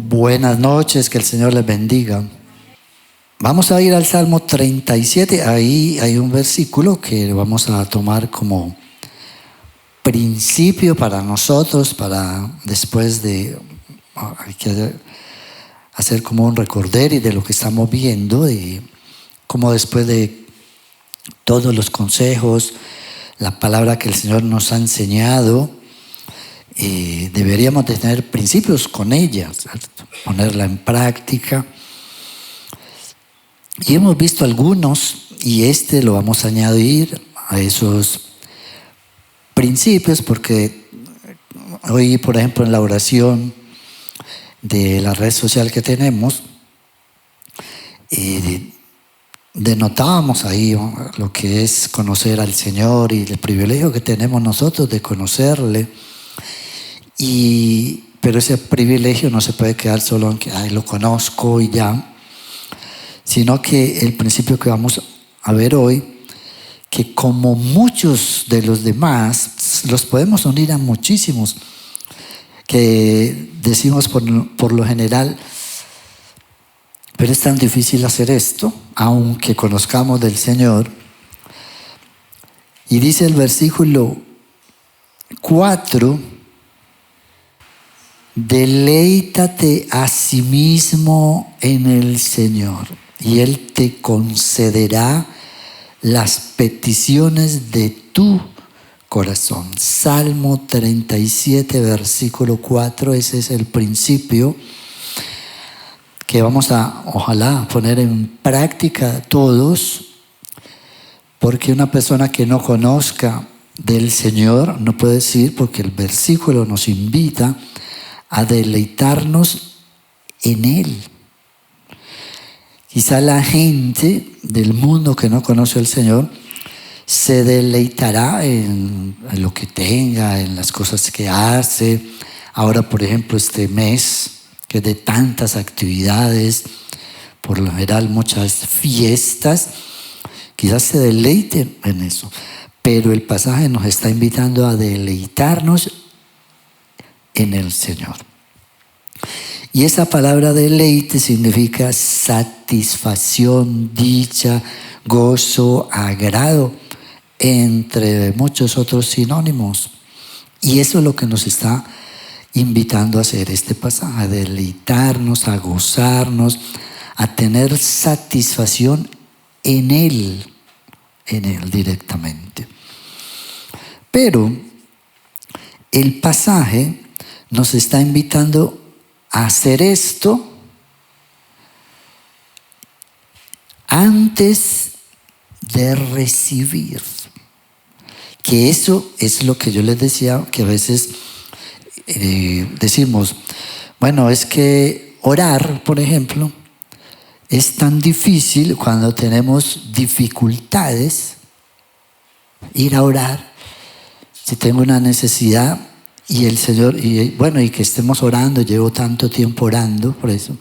Buenas noches, que el Señor les bendiga. Vamos a ir al Salmo 37. Ahí hay un versículo que vamos a tomar como principio para nosotros, para después de hay que hacer como un recorderis de lo que estamos viendo, y como después de todos los consejos, la palabra que el Señor nos ha enseñado, deberíamos de tener principios con ella, ¿cierto? Ponerla en práctica. Y hemos visto algunos, y lo vamos a añadir a esos principios, porque hoy, por ejemplo, en la oración de la red social que tenemos, denotábamos ahí lo que es conocer al Señor y el privilegio que tenemos nosotros de conocerle. Pero ese privilegio no se puede quedar solo en que lo conozco y ya, sino que el principio que vamos a ver hoy, que como muchos de los demás, los podemos unir a muchísimos, que decimos por lo general, pero es tan difícil hacer esto, aunque conozcamos del Señor. Y dice el versículo 4, deleítate a sí mismo en el Señor, y Él te concederá las peticiones de tu corazón. Salmo 37, versículo 4, ese es el principio que vamos a, ojalá, poner en práctica todos, porque una persona que no conozca del Señor no puede decir, porque el versículo nos invita a deleitarnos en Él. Quizá la gente del mundo que no conoce al Señor se deleitará en lo que tenga, en las cosas que hace. Ahora, por ejemplo, este mes, que es de tantas actividades, por lo general muchas fiestas, quizás se deleiten en eso. Pero el pasaje nos está invitando a deleitarnos en el Señor. Y esa palabra deleite significa satisfacción, dicha, gozo, agrado, entre muchos otros sinónimos. Y eso es lo que nos está invitando a hacer este pasaje, a deleitarnos, a gozarnos, a tener satisfacción en Él directamente. Pero el pasaje nos está invitando a hacer esto antes de recibir. Que eso es lo que yo les decía, que a veces decimos, bueno, es que orar, por ejemplo, es tan difícil cuando tenemos dificultades, ir a orar. Si tengo una necesidad y el Señor, y que estemos orando, llevo tanto tiempo orando por eso,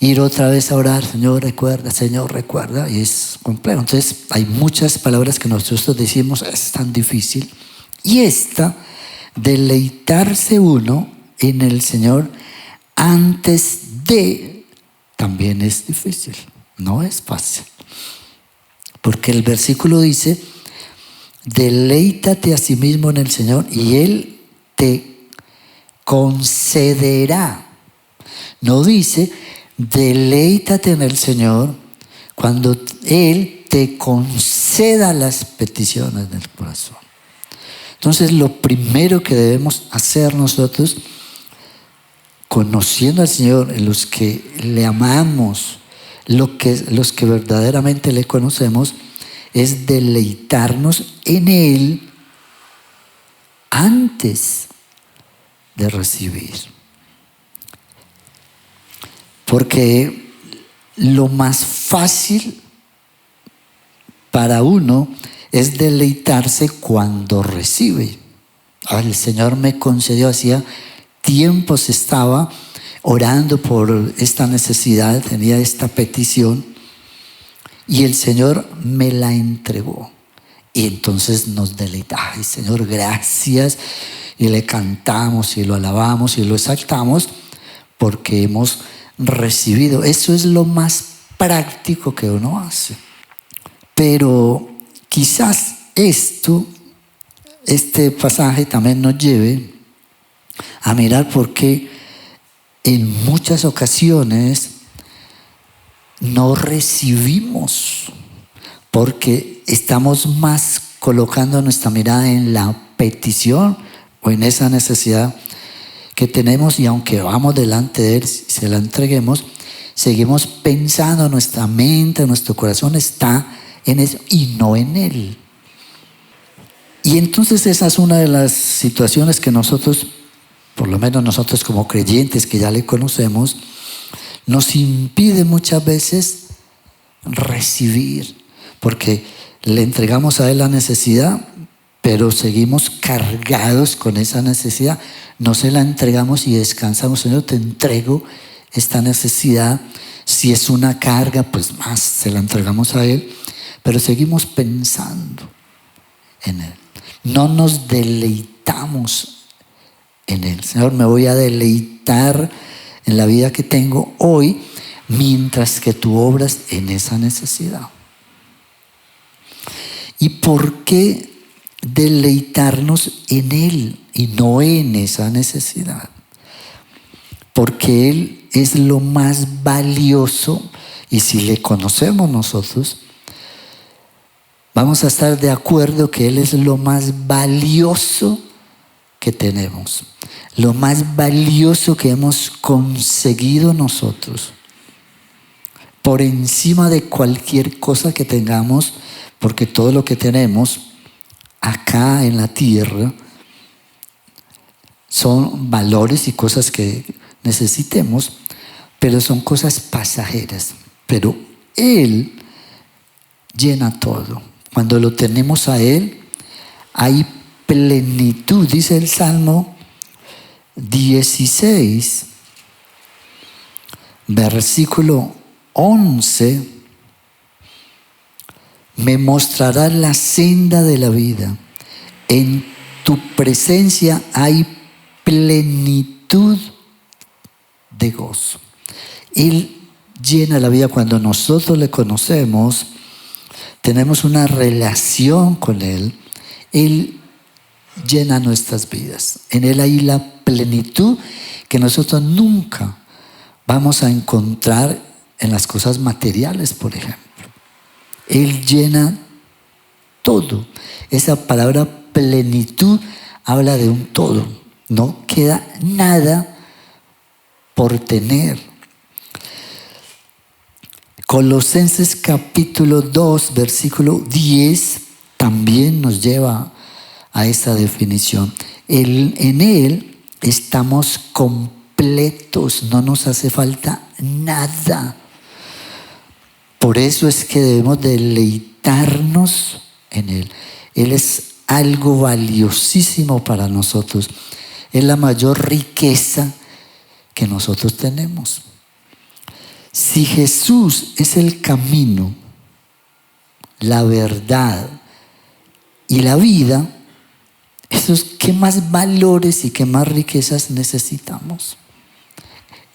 ir otra vez a orar, Señor recuerda, y es complejo. Entonces hay muchas palabras que nosotros decimos, es tan difícil, y deleitarse uno en el Señor antes de, también es difícil, no es fácil, porque el versículo dice, deleítate a sí mismo en el Señor y Él te concederá. No dice, deleítate en el Señor cuando Él te conceda las peticiones del corazón. Entonces, lo primero que debemos hacer nosotros, conociendo al Señor, los que le amamos, los que verdaderamente le conocemos, es deleitarnos en Él antes de recibir. Porque lo más fácil para uno es deleitarse cuando recibe. El Señor me concedió, hacía tiempos estaba orando por esta necesidad, tenía esta petición, y el Señor me la entregó. Y entonces nos deleitamos. Ay, Señor, gracias. Y le cantamos y lo alabamos y lo exaltamos porque hemos recibido. Eso es lo más práctico que uno hace. Pero quizás este pasaje también nos lleve a mirar por qué en muchas ocasiones no recibimos, porque estamos más colocando nuestra mirada en la petición o en esa necesidad que tenemos, y aunque vamos delante de Él, si se la entreguemos, seguimos pensando, nuestra mente, nuestro corazón está en eso y no en Él. Y entonces esa es una de las situaciones que nosotros, por lo menos nosotros como creyentes que ya le conocemos, nos impide muchas veces recibir, porque le entregamos a Él la necesidad, pero seguimos cargados con esa necesidad. No se la entregamos y descansamos. Señor, te entrego esta necesidad. Si es una carga, pues más se la entregamos a Él, pero seguimos pensando en Él. No nos deleitamos en Él. Señor, me voy a deleitar en la vida que tengo hoy, mientras que tú obras en esa necesidad. ¿Y por qué deleitarnos en Él y no en esa necesidad? Porque Él es lo más valioso, y si le conocemos nosotros, vamos a estar de acuerdo que Él es lo más valioso que tenemos, lo más valioso que hemos conseguido nosotros, por encima de cualquier cosa que tengamos, porque todo lo que tenemos acá en la tierra son valores y cosas que necesitemos, pero son cosas pasajeras. Pero Él llena todo. Cuando lo tenemos a Él, hay plenitud. Dice el Salmo 16, versículo 11: me mostrarás la senda de la vida. En tu presencia hay plenitud de gozo. Él llena la vida. Cuando nosotros le conocemos, tenemos una relación con Él, Él llena nuestras vidas. En Él hay la plenitud que nosotros nunca vamos a encontrar en las cosas materiales, por ejemplo. Él llena todo. Esa palabra plenitud habla de un todo. No queda nada por tener. Colosenses capítulo 2, versículo 10 también nos lleva a esta definición. En Él estamos completos, no nos hace falta nada. Por eso es que debemos deleitarnos en Él. Él es algo valiosísimo para nosotros. Es la mayor riqueza que nosotros tenemos. Si Jesús es el camino, la verdad y la vida, ¿qué más valores y qué más riquezas necesitamos?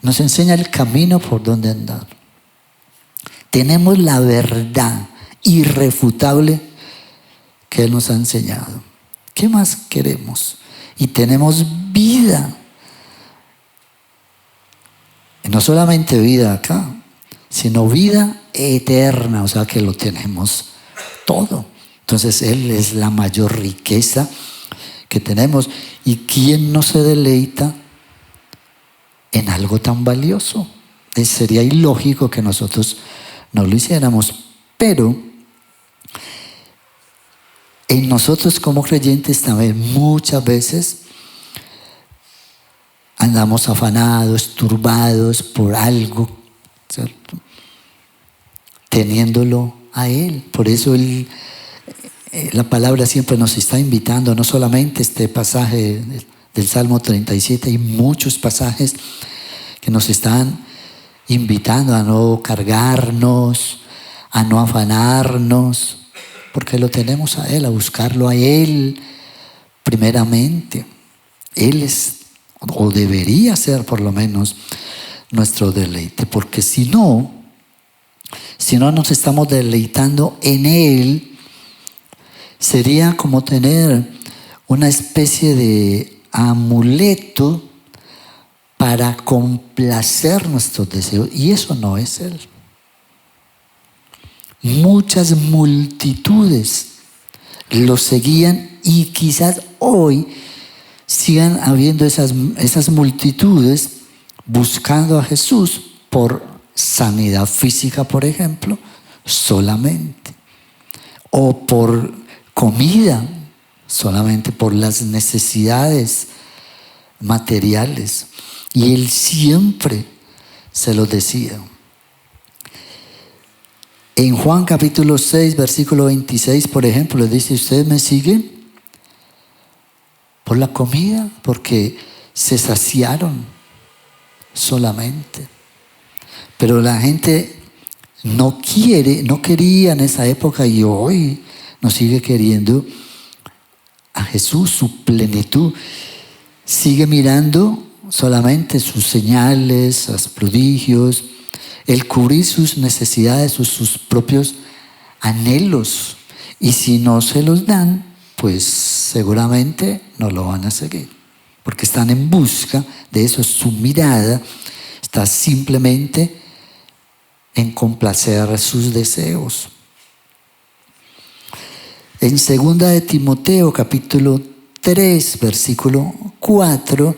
Nos enseña el camino por donde andar. Tenemos la verdad irrefutable que Él nos ha enseñado. ¿Qué más queremos? Y tenemos vida. No solamente vida acá, sino vida eterna, o sea que lo tenemos todo. Entonces Él es la mayor riqueza que tenemos. ¿Y quién no se deleita en algo tan valioso? Sería ilógico que nosotros no lo hiciéramos, pero en nosotros como creyentes también muchas veces andamos afanados, turbados por algo, ¿cierto? Teniéndolo a Él. Por eso la palabra siempre nos está invitando, no solamente este pasaje del Salmo 37, hay muchos pasajes que nos están invitando a no cargarnos, a no afanarnos, porque lo tenemos a Él, a buscarlo a Él primeramente. Él es, o debería ser por lo menos, nuestro deleite, porque si no nos estamos deleitando en Él, sería como tener una especie de amuleto para complacer nuestros deseos, y eso no es Él. Muchas multitudes lo seguían y quizás hoy sigan habiendo esas multitudes buscando a Jesús por sanidad física, por ejemplo, solamente, o por comida, solamente por las necesidades materiales. Y Él siempre se los decía. En Juan capítulo 6, versículo 26, por ejemplo, les dice: ¿ustedes me siguen por la comida? Porque se saciaron solamente. Pero la gente no quería en esa época, y hoy no sigue queriendo a Jesús, su plenitud. Sigue mirando solamente sus señales, sus prodigios, el cubrir sus necesidades, sus propios anhelos. Y si no se los dan, pues seguramente no lo van a seguir, porque están en busca de eso. Su mirada está simplemente en complacer sus deseos. En 2 de Timoteo capítulo 3, versículo 4,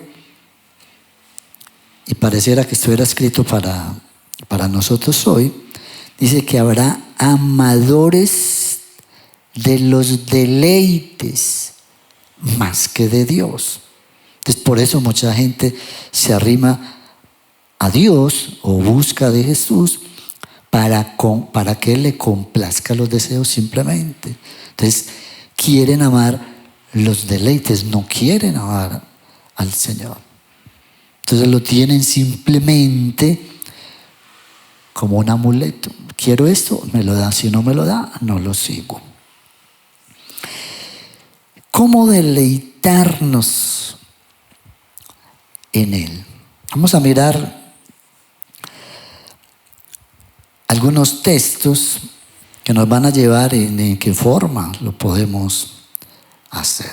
y pareciera que estuviera escrito para nosotros hoy, dice que habrá amadores de los deleites más que de Dios. Entonces, por eso mucha gente se arrima a Dios o busca de Jesús para que Él le complazca los deseos simplemente. Entonces, quieren amar los deleites, no quieren amar al Señor. Entonces lo tienen simplemente como un amuleto. Quiero esto, me lo da. Si no me lo da, no lo sigo. ¿Cómo deleitarnos en Él? Vamos a mirar algunos textos que nos van a llevar en qué forma lo podemos hacer.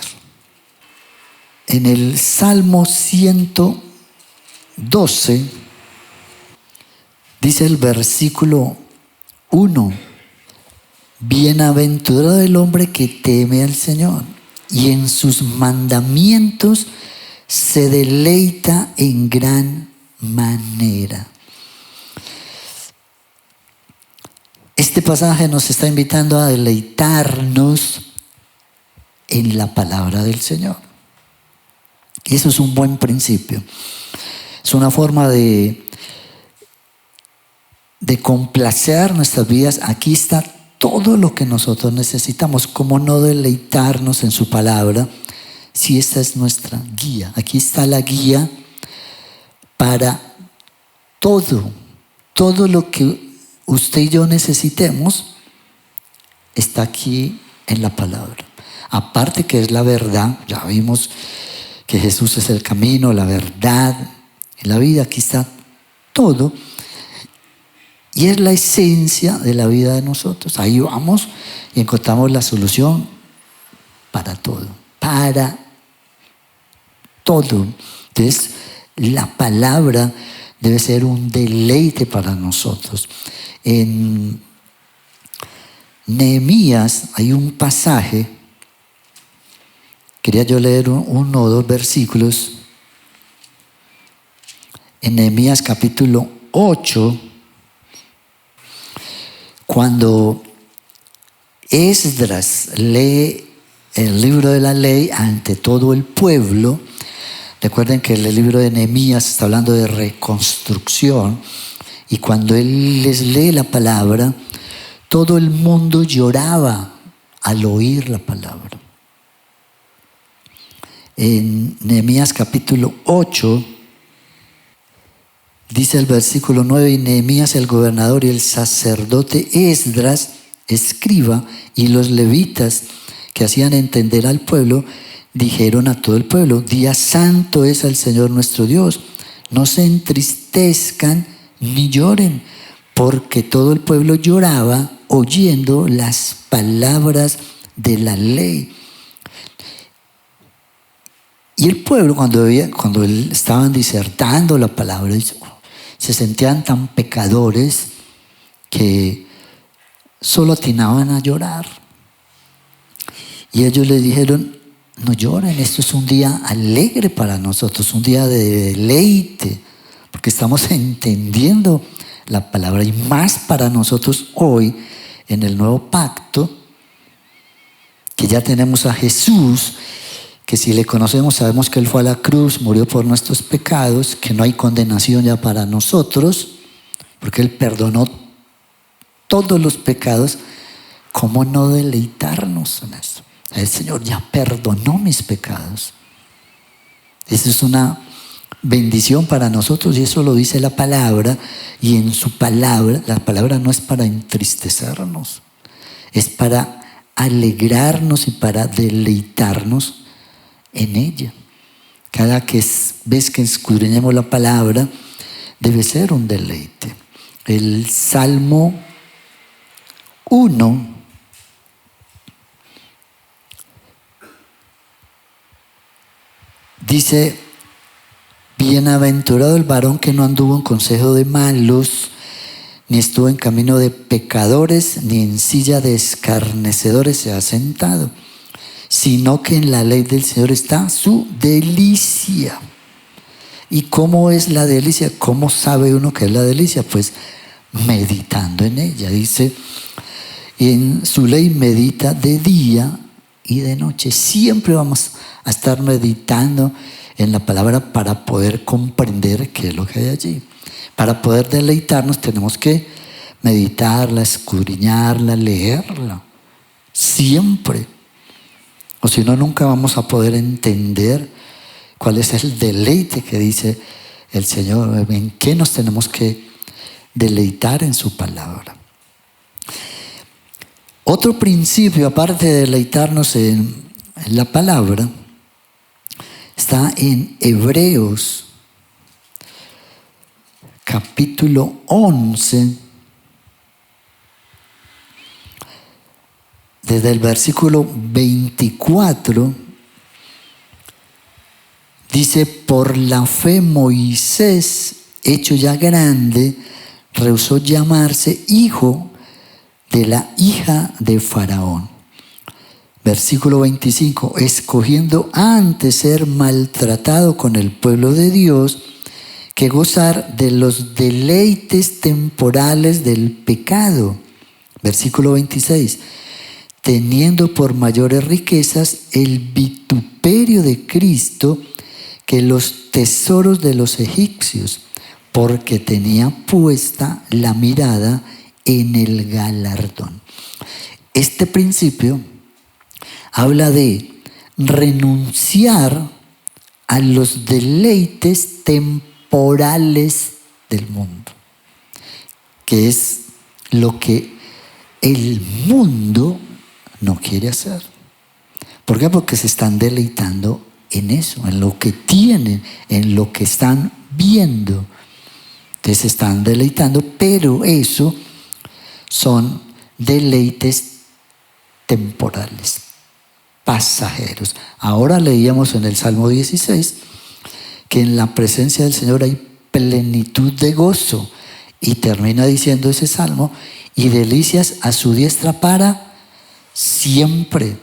En el Salmo 112 dice el versículo 1: bienaventurado el hombre que teme al Señor y en sus mandamientos se deleita en gran manera. Este pasaje nos está invitando a deleitarnos en la palabra del Señor. Y eso es un buen principio. Es una forma de complacer nuestras vidas. Aquí está todo lo que nosotros necesitamos. ¿Cómo no deleitarnos en su palabra si esta es nuestra guía? Aquí está la guía para todo lo que usted y yo necesitemos. Está aquí en la palabra. Aparte que es la verdad, ya vimos que Jesús es el camino, la verdad y la vida. Aquí está todo. Y es la esencia de la vida de nosotros. Ahí vamos y encontramos la solución para todo. Para todo. Entonces, la palabra debe ser un deleite para nosotros. En Nehemías hay un pasaje, quería yo leer uno o dos versículos. En Nehemías capítulo 8, cuando Esdras lee el libro de la ley ante todo el pueblo. Recuerden que el libro de Nehemías está hablando de reconstrucción, y cuando él les lee la palabra, todo el mundo lloraba al oír la palabra. En Nehemías capítulo 8 dice el versículo 9: y Nehemías el gobernador y el sacerdote Esdras, escriba, y los levitas que hacían entender al pueblo, dijeron a todo el pueblo: día santo es al Señor nuestro Dios. no se entristezcan ni lloren, porque todo el pueblo lloraba oyendo las palabras de la ley. Y el pueblo, cuando estaban disertando la palabra, se sentían tan pecadores que solo atinaban a llorar. Y ellos le dijeron: no lloren, esto es un día alegre para nosotros, un día de deleite, porque estamos entendiendo la palabra, y más para nosotros hoy en el nuevo pacto, que ya tenemos a Jesús, que si le conocemos sabemos que Él fue a la cruz, murió por nuestros pecados, que no hay condenación ya para nosotros, porque Él perdonó todos los pecados. ¿Cómo no deleitarnos en eso? El Señor ya perdonó mis pecados. Eso es una bendición para nosotros, y eso lo dice la palabra. Y en su palabra, la palabra no es para entristecernos, es para alegrarnos y para deleitarnos en ella. Cada vez que escudriñemos la palabra, debe ser un deleite. El Salmo 1 dice: bienaventurado el varón que no anduvo en consejo de malos, ni estuvo en camino de pecadores, ni en silla de escarnecedores se ha sentado, sino que en la ley del Señor está su delicia. ¿Y cómo es la delicia? ¿Cómo sabe uno qué es la delicia? Pues meditando en ella. Dice: y en su ley medita de día y de noche. Siempre vamos a estar meditando en la palabra para poder comprender qué es lo que hay allí. Para poder deleitarnos tenemos que meditarla, escudriñarla, leerla. Siempre. O si no, nunca vamos a poder entender cuál es el deleite que dice el Señor, en qué nos tenemos que deleitar en su palabra. Otro principio, aparte de deleitarnos en la palabra, está en Hebreos, capítulo 11, desde el versículo 24, dice: por la fe Moisés, hecho ya grande, rehusó llamarse hijo de la hija de Faraón. Versículo 25, escogiendo antes ser maltratado con el pueblo de Dios que gozar de los deleites temporales del pecado. Versículo 26, teniendo por mayores riquezas el vituperio de Cristo que los tesoros de los egipcios, porque tenía puesta la mirada en el galardón. Este principio habla de renunciar a los deleites temporales del mundo, que es lo que el mundo no quiere hacer. ¿Por qué? Porque se están deleitando en eso, en lo que tienen, en lo que están viendo. Entonces se están deleitando, pero eso son deleites temporales, pasajeros. Ahora leíamos en el Salmo 16 que en la presencia del Señor hay plenitud de gozo, y termina diciendo ese salmo: y delicias a su diestra para siempre.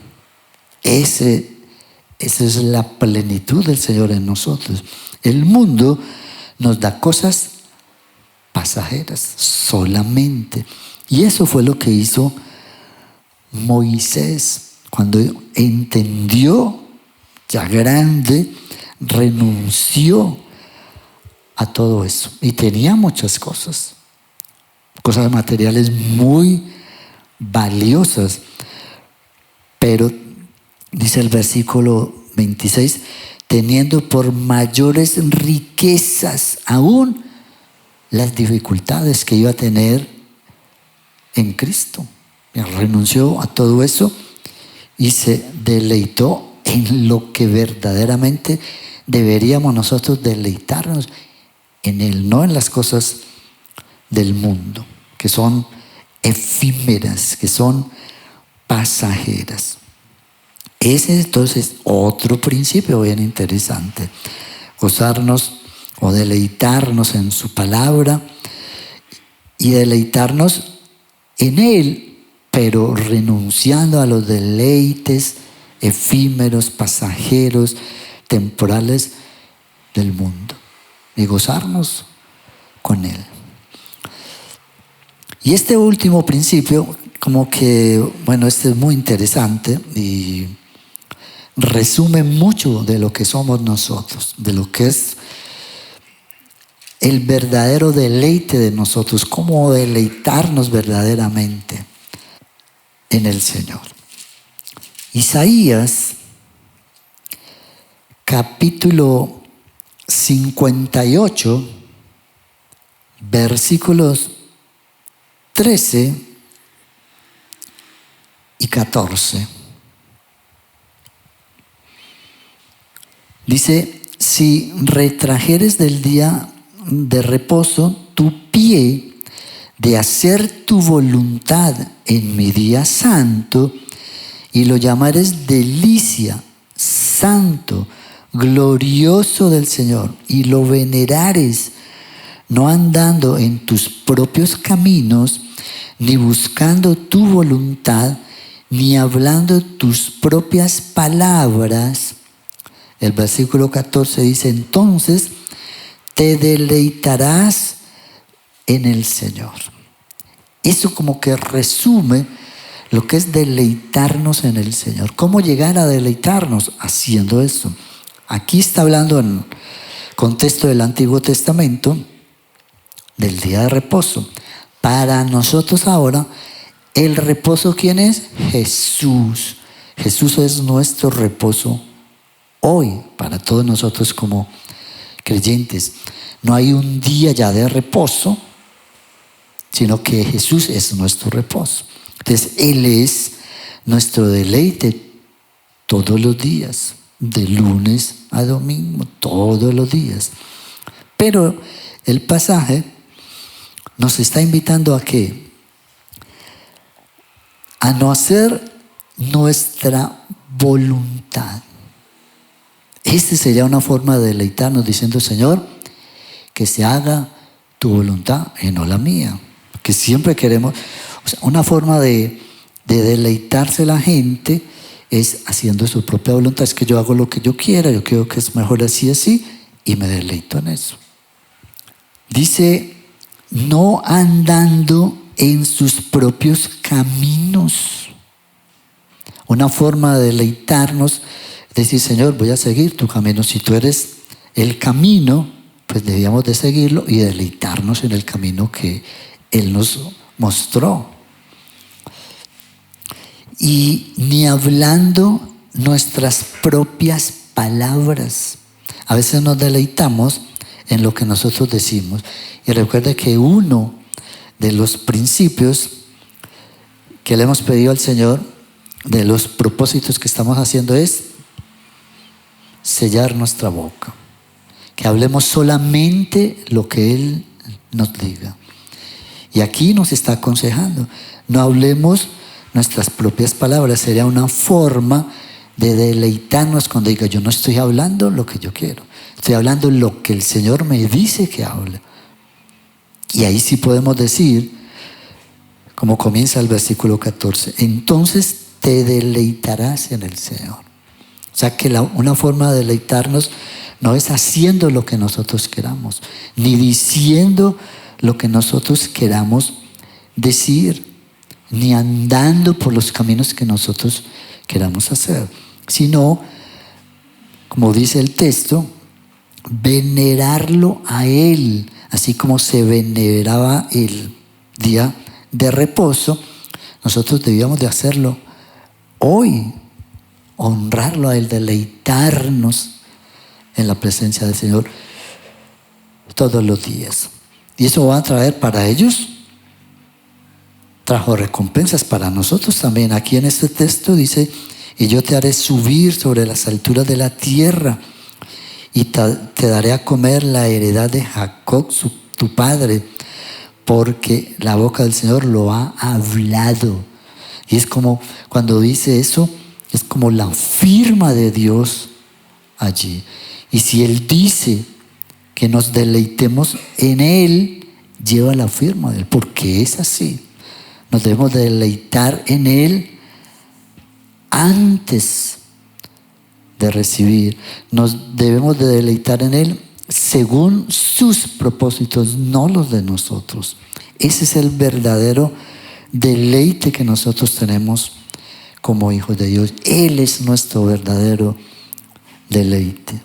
Esa es la plenitud del Señor en nosotros. El mundo nos da cosas pasajeras solamente, y eso fue lo que hizo Moisés cuando entendió, ya grande, renunció a todo eso, y tenía muchas cosas materiales muy valiosas, pero dice el versículo 26, teniendo por mayores riquezas aún las dificultades que iba a tener en Cristo. Renunció a todo eso y se deleitó en lo que verdaderamente deberíamos nosotros deleitarnos, en Él, no en las cosas del mundo, que son efímeras, que son pasajeras. Ese entonces otro principio bien interesante, gozarnos o deleitarnos en su palabra y deleitarnos en Él, pero renunciando a los deleites efímeros, pasajeros, temporales del mundo y gozarnos con Él. Y este último principio, como que, bueno, este es muy interesante y resume mucho de lo que somos nosotros, de lo que es el verdadero deleite de nosotros, cómo deleitarnos verdaderamente en el Señor. Isaías, capítulo 58, versículos 13 y 14. Dice, si retrajeres del día de reposo tu pie de hacer tu voluntad en mi día santo, y lo llamares delicia, santo, glorioso del Señor, y lo venerares, no andando en tus propios caminos, ni buscando tu voluntad, ni hablando tus propias palabras. El versículo 14 dice, entonces te deleitarás en el Señor. Eso como que resume lo que es deleitarnos en el Señor. ¿Cómo llegar a deleitarnos? Haciendo eso. Aquí está hablando en contexto del Antiguo Testamento del día de reposo. Para nosotros ahora, el reposo, ¿quién es? Jesús. Jesús es nuestro reposo hoy, para todos nosotros como creyentes. No hay un día ya de reposo, sino que Jesús es nuestro reposo. Entonces, Él es nuestro deleite todos los días, de lunes a domingo, todos los días. Pero el pasaje nos está invitando a ¿qué? A no hacer nuestra voluntad. Esta sería una forma de deleitarnos diciendo, Señor, que se haga tu voluntad y no la mía. Que siempre queremos, o sea, una forma de deleitarse la gente es haciendo su propia voluntad. Es que yo hago lo que yo quiera, yo creo que es mejor así, y me deleito en eso. Dice, no andando en sus propios caminos. Una forma de deleitarnos, decir, Señor, voy a seguir tu camino. Si tú eres el camino, pues debíamos de seguirlo y deleitarnos en el camino que Él nos mostró. Y ni hablando nuestras propias palabras. A veces nos deleitamos en lo que nosotros decimos. Y recuerde que uno de los principios que le hemos pedido al Señor, de los propósitos que estamos haciendo, es sellar nuestra boca. Que hablemos solamente lo que Él nos diga. Y aquí nos está aconsejando, no hablemos nuestras propias palabras. Sería una forma de deleitarnos cuando diga, yo no estoy hablando lo que yo quiero, estoy hablando lo que el Señor me dice que hable. Y ahí sí podemos decir, como comienza el versículo 14, entonces te deleitarás en el Señor. O sea que una forma de deleitarnos no es haciendo lo que nosotros queramos, ni diciendo lo que nosotros queramos decir, ni andando por los caminos que nosotros queramos hacer, sino, como dice el texto, venerarlo a Él, así como se veneraba el día de reposo. Nosotros debíamos de hacerlo hoy, honrarlo a Él, deleitarnos en la presencia del Señor todos los días. Y eso va a traer para ellos, trajo recompensas para nosotros también. Aquí en este texto dice, y yo te haré subir sobre las alturas de la tierra, y te daré a comer la heredad de Jacob, tu padre, porque la boca del Señor lo ha hablado. Y es como, cuando dice eso, es como la firma de Dios allí. Y si Él dice que nos deleitemos en Él, lleva la firma de Él, porque es así. Nos debemos deleitar en Él antes de recibir. Nos debemos de deleitar en Él según sus propósitos, no los de nosotros. Ese es el verdadero deleite que nosotros tenemos como hijos de Dios. Él es nuestro verdadero deleite.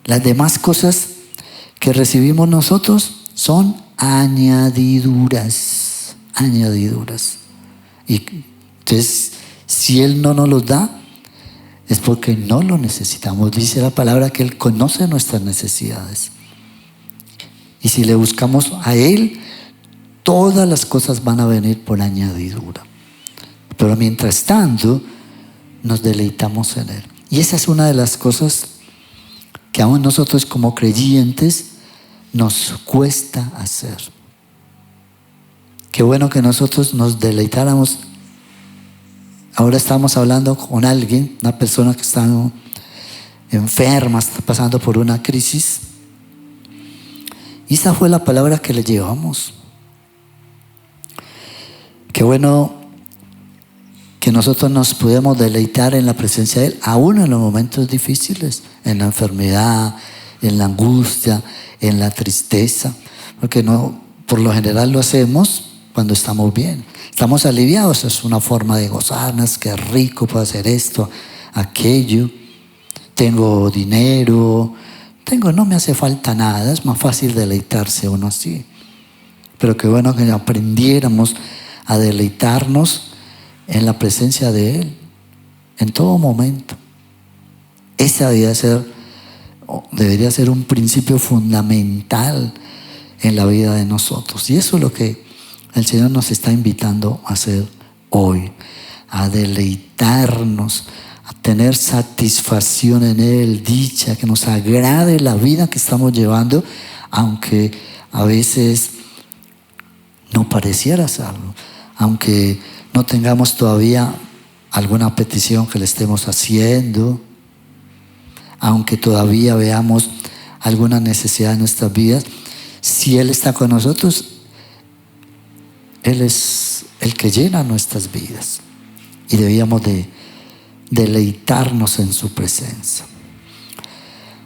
Las demás cosas que recibimos nosotros son añadiduras. Y entonces, si Él no nos los da, es porque no lo necesitamos. Dice la palabra que Él conoce nuestras necesidades. Y si le buscamos a Él, todas las cosas van a venir por añadidura. Pero mientras tanto, nos deleitamos en Él. Y esa es una de las cosas que aún nosotros como creyentes nos cuesta hacer. Qué bueno que nosotros nos deleitáramos. Ahora estamos hablando con alguien, una persona que está enferma, está pasando por una crisis. Y esa fue la palabra que le llevamos. Qué bueno que nosotros nos podemos deleitar en la presencia de Él, aún en los momentos difíciles, en la enfermedad, en la angustia, en la tristeza, porque no, por lo general lo hacemos cuando estamos bien. Estamos aliviados, es una forma de gozarnos, qué rico puedo hacer esto, aquello, tengo dinero, no me hace falta nada, es más fácil deleitarse uno así. Pero qué bueno que aprendiéramos a deleitarnos en la presencia de Él, en todo momento. Esa debería ser un principio fundamental en la vida de nosotros. Y eso es lo que el Señor nos está invitando a hacer hoy, a deleitarnos, a tener satisfacción en Él, dicha, que nos agrade la vida que estamos llevando, aunque a veces no pareciera serlo, aunque no tengamos todavía alguna petición que le estemos haciendo, aunque todavía veamos alguna necesidad en nuestras vidas. Si Él está con nosotros, Él es el que llena nuestras vidas y debíamos de deleitarnos en su presencia.